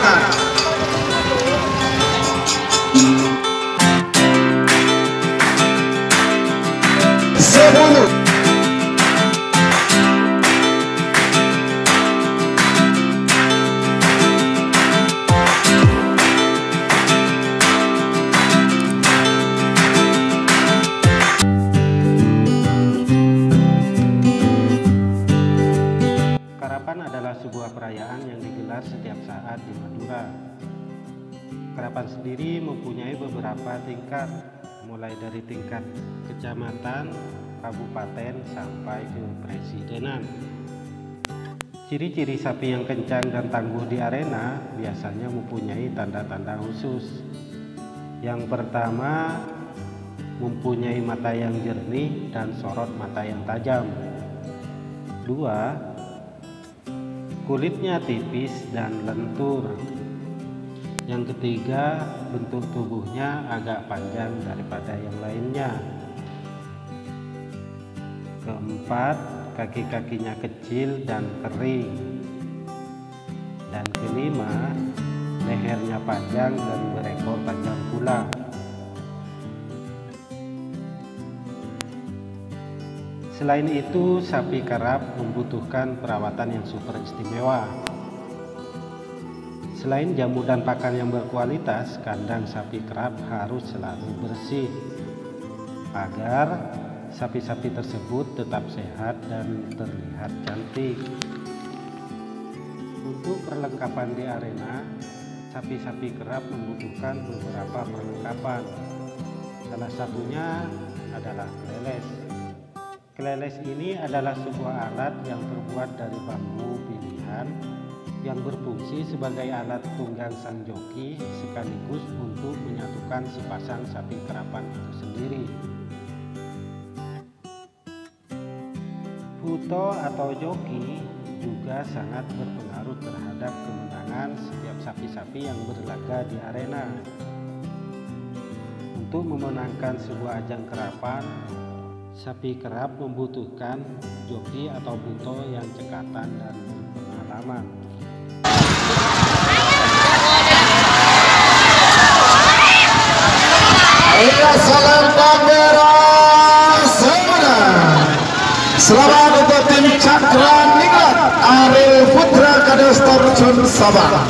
Selatan. Sepuluh. Karapan adalah sebuah perayaan yang digelar setiap saat di Madura. Karapan sendiri mempunyai beberapa tingkat, mulai dari tingkat kecamatan, kabupaten, sampai ke presidenan. Ciri-ciri sapi yang kencang dan tangguh di arena biasanya mempunyai tanda-tanda khusus. Yang pertama, mempunyai mata yang jernih dan sorot mata yang tajam. Dua, kulitnya tipis dan lentur. Yang ketiga, bentuk tubuhnya agak panjang daripada yang lainnya. Keempat, kaki-kakinya kecil dan kering. Dan kelima, lehernya panjang dan berekor panjang pula. Selain itu, sapi kerap membutuhkan perawatan yang super istimewa. Selain jamu dan pakan yang berkualitas, kandang sapi kerap harus selalu bersih agar sapi-sapi tersebut tetap sehat dan terlihat cantik. Untuk perlengkapan di arena, sapi-sapi kerap membutuhkan beberapa perlengkapan. Salah satunya adalah keleles. Keleles ini adalah sebuah alat yang terbuat dari bambu pilihan yang berfungsi sebagai alat tunggang sang joki sekaligus untuk menyatukan sepasang sapi kerapan itu sendiri. Puto atau joki juga sangat berpengaruh terhadap kemenangan setiap sapi-sapi yang berlaga di arena. Untuk memenangkan sebuah ajang kerapan, sapi kerap membutuhkan joki atau buto yang cekatan dan berpengalaman. Salam Bandera Semana. Selamat untuk tim Cakra Ningrat Ariel Putra Kades Torcun Sabah.